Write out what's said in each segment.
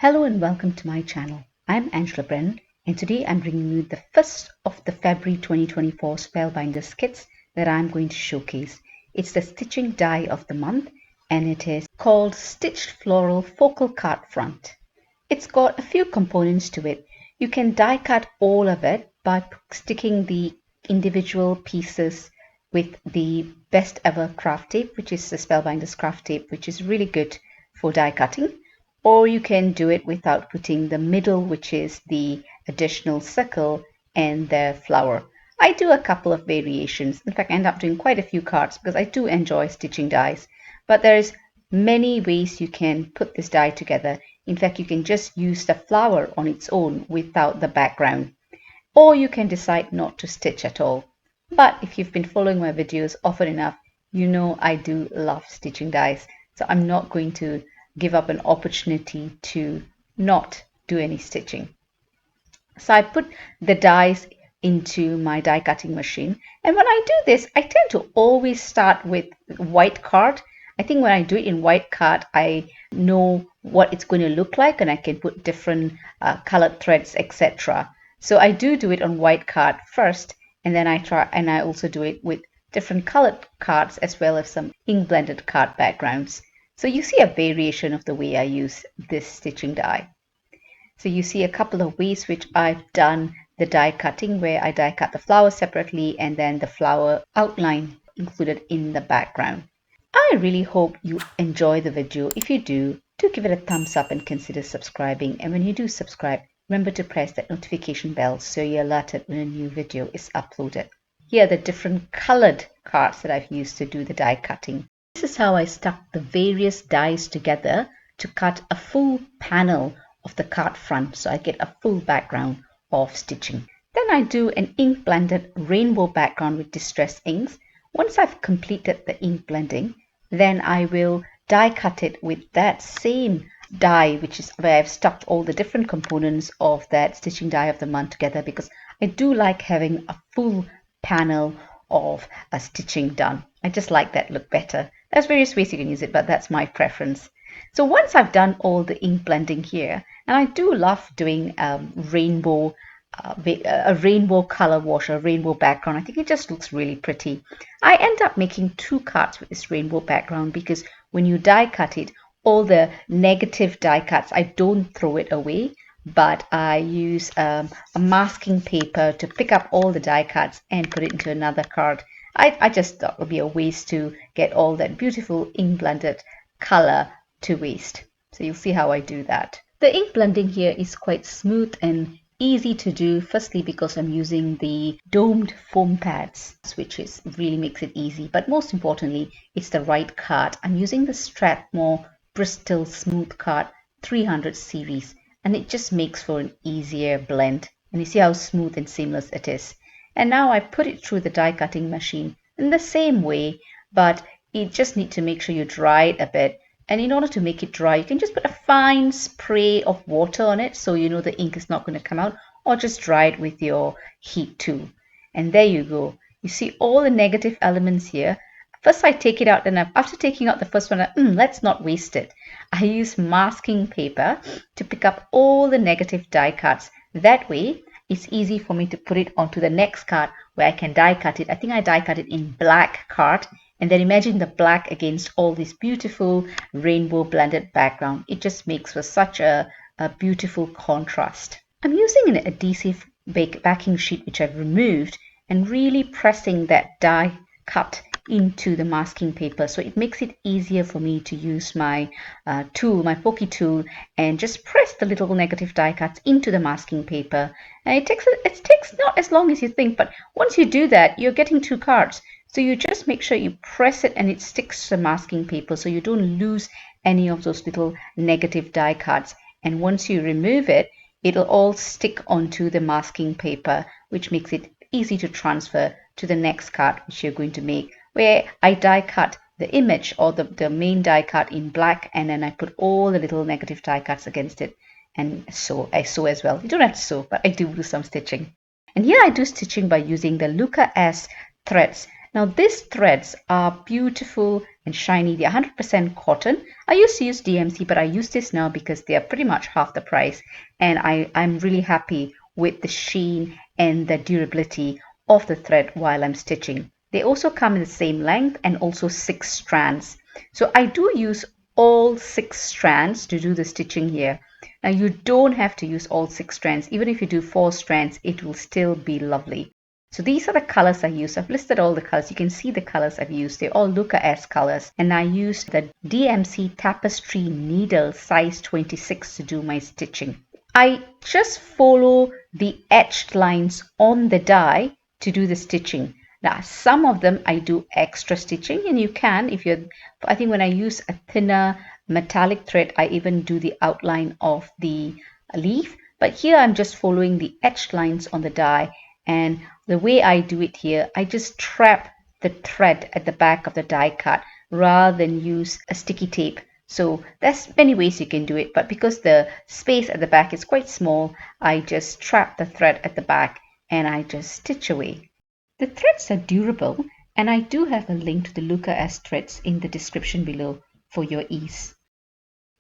Hello and welcome to my channel. I'm Angela Brennan and today I'm bringing you the first of the February 2024 Spellbinders kits that I'm going to showcase. It's the stitching die of the month and it is called Stitched Floral Focal Card Front. It's got a few components to it. You can die cut all of it by sticking the individual pieces with the best ever craft tape, which is the Spellbinders craft tape, which is really good for die cutting. Or you can do it without putting the middle, which is the additional circle and the flower. I do a couple of variations. In fact, I end up doing quite a few cards because I do enjoy stitching dies. But there's many ways you can put this die together. In fact, you can just use the flower on its own without the background. Or you can decide not to stitch at all. But if you've been following my videos often enough, you know I do love stitching dies. So I'm not going to give up an opportunity to not do any stitching. So I put the dies into my die cutting machine, and when I do this I tend to always start with white card. I think when I do it in white card I know what it's going to look like and I can put different colored threads, etc. So I do it on white card first, and then I also do it with different colored cards as well as some ink blended card backgrounds. So you see a variation of the way I use this stitching die. So you see a couple of ways which I've done the die cutting, where I die cut the flower separately and then the flower outline included in the background. I really hope you enjoy the video. If you do give it a thumbs up and consider subscribing. And when you do subscribe, remember to press that notification bell so you're alerted when a new video is uploaded. Here are the different colored cards that I've used to do the die cutting. This is how I stuck the various dies together to cut a full panel of the card front, so I get a full background of stitching. Then I do an ink blended rainbow background with distress inks. Once I've completed the ink blending, then I will die cut it with that same die, which is where I've stuck all the different components of that stitching die of the month together, because I do like having a full panel of a stitching done. I just like that look better. There's various ways you can use it, but that's my preference. So once I've done all the ink blending here, and I do love doing a rainbow color wash, a rainbow background. I think it just looks really pretty. I end up making two cards with this rainbow background because when you die cut it, all the negative die cuts, I don't throw it away, but I use a masking paper to pick up all the die cuts and put it into another card. I just thought it would be a waste to get all that beautiful ink blended color to waste. So you'll see how I do that. The ink blending here is quite smooth and easy to do, firstly because I'm using the domed foam pads, which really makes it easy, but most importantly it's the right card. I'm using the Strathmore Bristol Smooth Card 300 series, and it just makes for an easier blend, and you see how smooth and seamless it is. And now I put it through the die cutting machine in the same way, but you just need to make sure you dry it a bit. And in order to make it dry, you can just put a fine spray of water on it so you know the ink is not going to come out, or just dry it with your heat tool. And there you go. You see all the negative elements here. First I take it out, and after taking out the first one, let's not waste it. I use masking paper to pick up all the negative die cuts. That way it's easy for me to put it onto the next card where I can die cut it. I think I die cut it in black card, and then imagine the black against all this beautiful rainbow blended background. It just makes for such a beautiful contrast. I'm using an adhesive backing sheet which I've removed and really pressing that die cut into the masking paper, so it makes it easier for me to use my tool, my pokey tool, and just press the little negative die cuts into the masking paper. And it takes not as long as you think, but once you do that, you're getting two cards. So you just make sure you press it and it sticks to the masking paper so you don't lose any of those little negative die cuts. And once you remove it, it'll all stick onto the masking paper, which makes it easy to transfer to the next card which you're going to make, where I die cut the image or the main die cut in black, and then I put all the little negative die cuts against it, and I sew as well. You don't have to sew, but I do some stitching. And here I do stitching by using the LUCA-S threads. Now these threads are beautiful and shiny. They're 100% cotton. I used to use DMC, but I use this now because they are pretty much half the price. And I'm really happy with the sheen and the durability of the thread while I'm stitching. They also come in the same length and also 6 strands. So I do use all 6 strands to do the stitching here. Now you don't have to use all 6 strands. Even if you do 4 strands, it will still be lovely. So these are the colors I use. I've listed all the colors. You can see the colors I've used. They're all LUCA-S colors. And I used the DMC Tapestry needle size 26 to do my stitching. I just follow the etched lines on the die to do the stitching. Now, some of them I do extra stitching, and you can, if you're, I think when I use a thinner metallic thread, I even do the outline of the leaf. But here I'm just following the etched lines on the die, and the way I do it here, I just trap the thread at the back of the die cut rather than use a sticky tape. So there's many ways you can do it, but because the space at the back is quite small, I just trap the thread at the back and I just stitch away. The threads are durable, and I do have a link to the LUCA-S threads in the description below for your ease.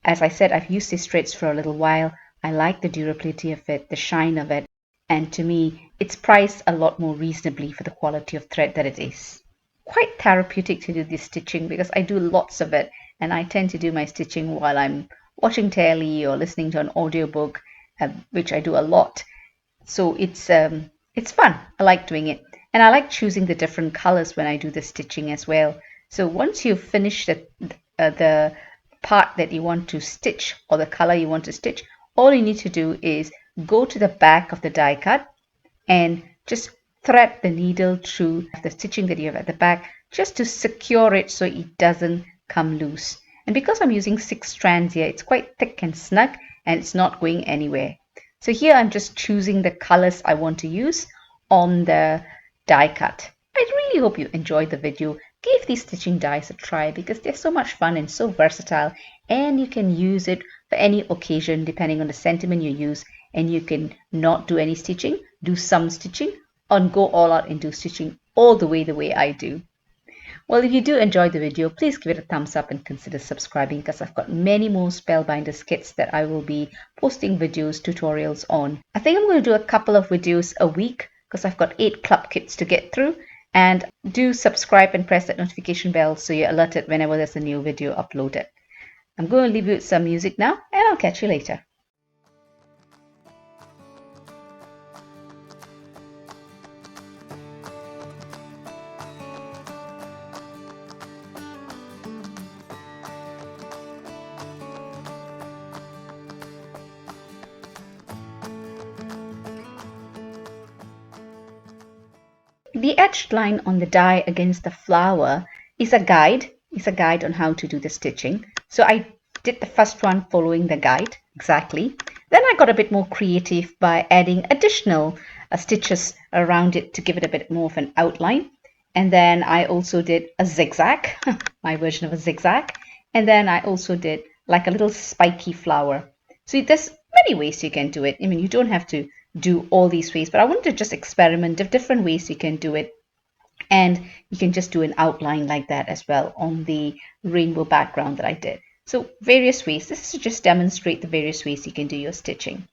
As I said, I've used these threads for a little while. I like the durability of it, the shine of it, and to me, it's priced a lot more reasonably for the quality of thread that it is. Quite therapeutic to do this stitching because I do lots of it, and I tend to do my stitching while I'm watching telly or listening to an audiobook, which I do a lot. So it's fun. I like doing it, and I like choosing the different colors when I do the stitching as well. So once you finish the part that you want to stitch or the color you want to stitch, all you need to do is go to the back of the die cut and just thread the needle through the stitching that you have at the back just to secure it so it doesn't come loose. And because I'm using 6 strands here, it's quite thick and snug and it's not going anywhere. So here I'm just choosing the colors I want to use on the die cut. I really hope you enjoyed the video. Give these stitching dies a try because they're so much fun and so versatile, and you can use it for any occasion depending on the sentiment you use, and you can not do any stitching, do some stitching, and go all out and do stitching all the way I do. Well, if you do enjoy the video, please give it a thumbs up and consider subscribing because I've got many more Spellbinders kits that I will be posting videos, tutorials on. I think I'm going to do a couple of videos a week because I've got 8 club kits to get through. And do subscribe and press that notification bell so you're alerted whenever there's a new video uploaded. I'm going to leave you with some music now, and I'll catch you later. The etched line on the die against the flower is a guide. It's a guide on how to do the stitching. So I did the first one following the guide exactly. Then I got a bit more creative by adding additional stitches around it to give it a bit more of an outline. And then I also did a zigzag, my version of a zigzag. And then I also did like a little spiky flower. So there's many ways you can do it. I mean, you don't have to do all these ways, but I wanted to just experiment of different ways you can do it, and you can just do an outline like that as well on the rainbow background that I did. So various ways. This is to just demonstrate the various ways you can do your stitching.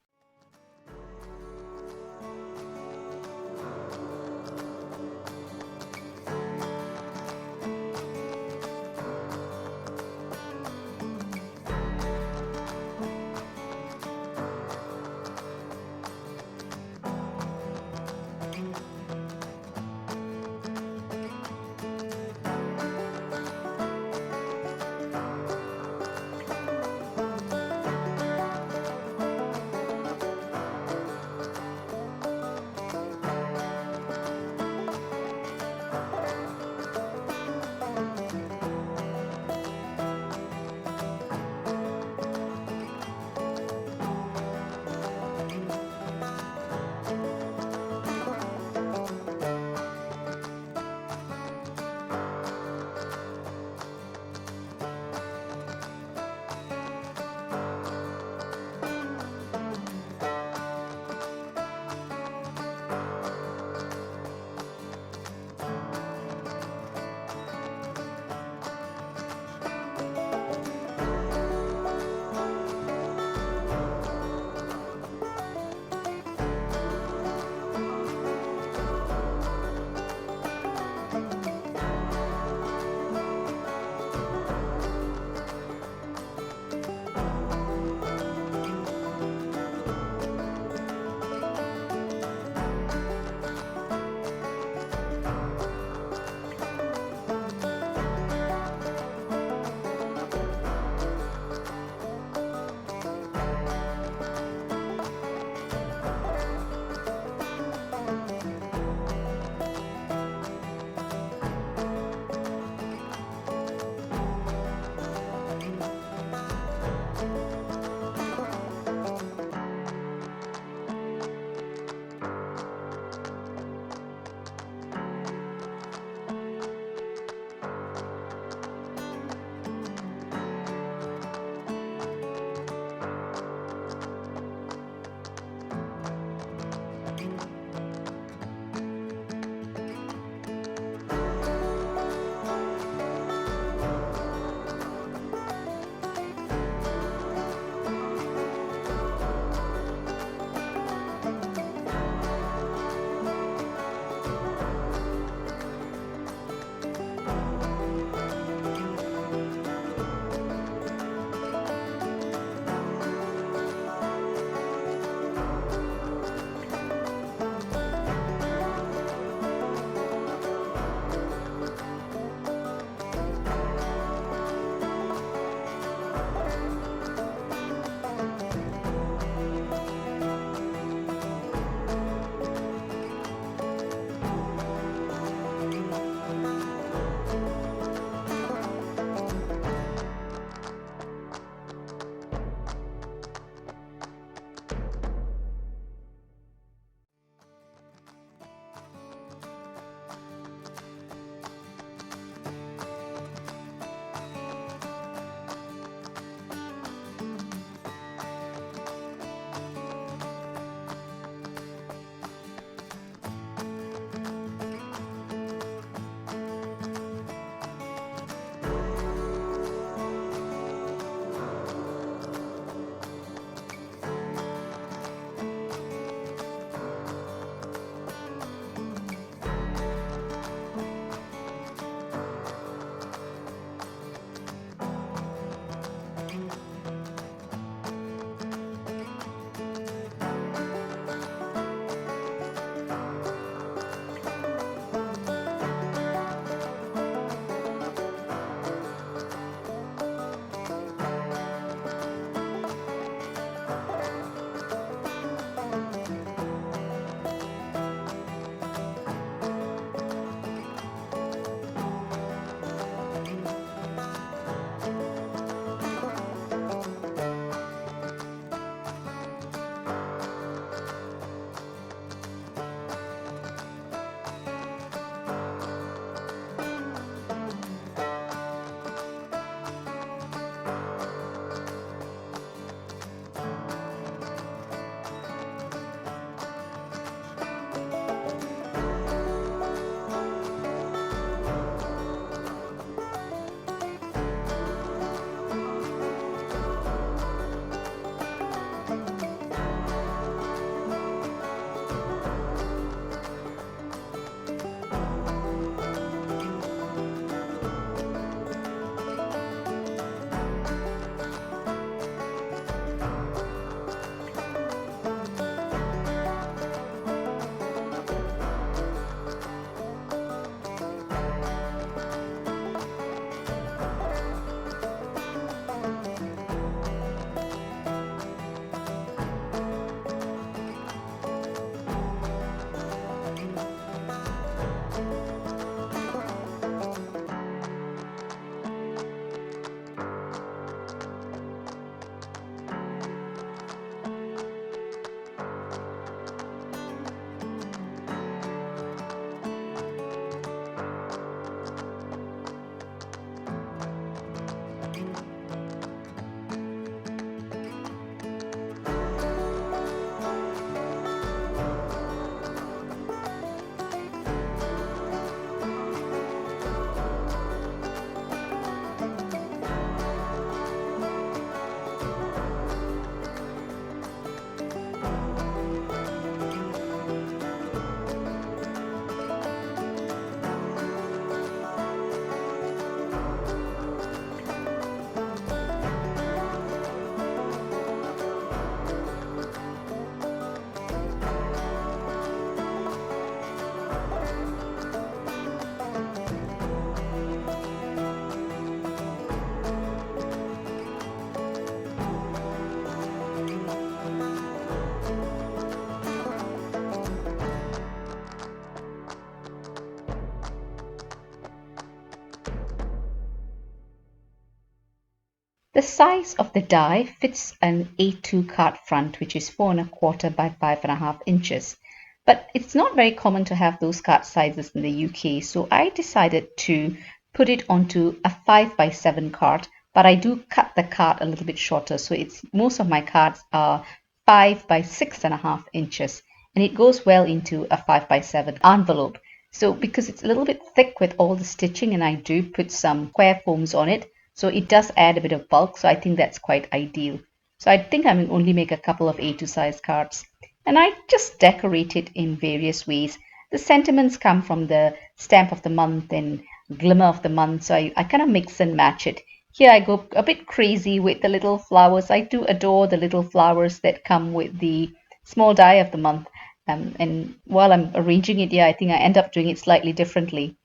The size of the die fits an A2 card front, which is 4¼ by 5½ inches. But it's not very common to have those card sizes in the UK, so I decided to put it onto a 5x7 card, but I do cut the card a little bit shorter, so most of my cards are 5 by 6½ inches, and it goes well into a 5x7 envelope. So because it's a little bit thick with all the stitching, and I do put some square foams on it, so it does add a bit of bulk, so I think that's quite ideal. So I think I will only make a couple of A2 size cards, and I just decorate it in various ways. The sentiments come from the stamp of the month and glimmer of the month, so I kind of mix and match it. Here I go a bit crazy with the little flowers. I do adore the little flowers that come with the small die of the month. And while I'm arranging it here, I think I end up doing it slightly differently.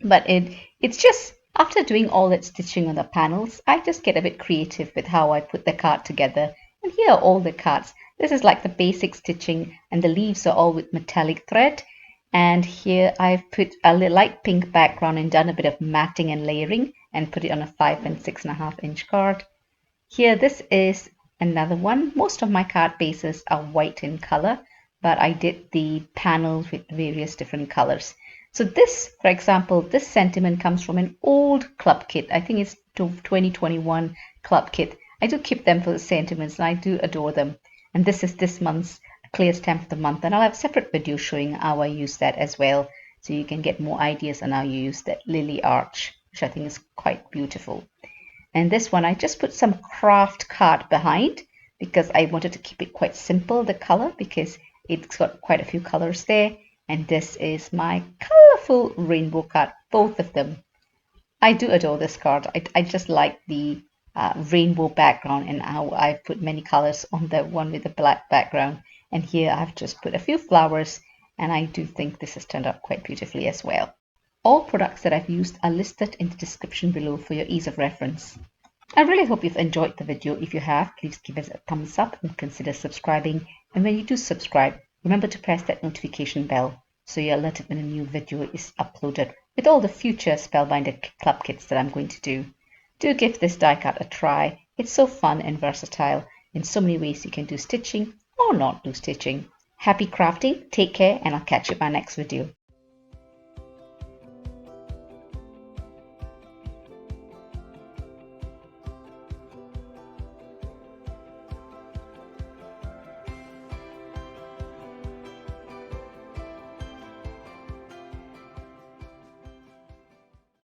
But it's just, after doing all that stitching on the panels, I just get a bit creative with how I put the card together. And here are all the cards. This is like the basic stitching, and the leaves are all with metallic thread. And here I've put a light pink background and done a bit of matting and layering and put it on a 5 and 6½ inch card. Here, this is another one. Most of my card bases are white in color, but I did the panels with various different colors. So this, for example, this sentiment comes from an old club kit. I think it's 2021 club kit. I do keep them for the sentiments, and I do adore them. And this is this month's clear stamp of the month, and I'll have a separate video showing how I use that as well, so you can get more ideas on how you use that lily arch, which I think is quite beautiful. And this one, I just put some craft card behind because I wanted to keep it quite simple, the color, because it's got quite a few colors there. And this is my colorful rainbow card, both of them. I do adore this card. I just like the rainbow background and how I've put many colors on the one with the black background. And here I've just put a few flowers, and I do think this has turned out quite beautifully as well. All products that I've used are listed in the description below for your ease of reference. I really hope you've enjoyed the video. If you have, please give us a thumbs up and consider subscribing. And when you do subscribe, remember to press that notification bell so you're alerted when a new video is uploaded with all the future Spellbinder club kits that I'm going to do. Do give this die cut a try. It's so fun and versatile. In so many ways you can do stitching or not do stitching. Happy crafting, take care, and I'll catch you in my next video.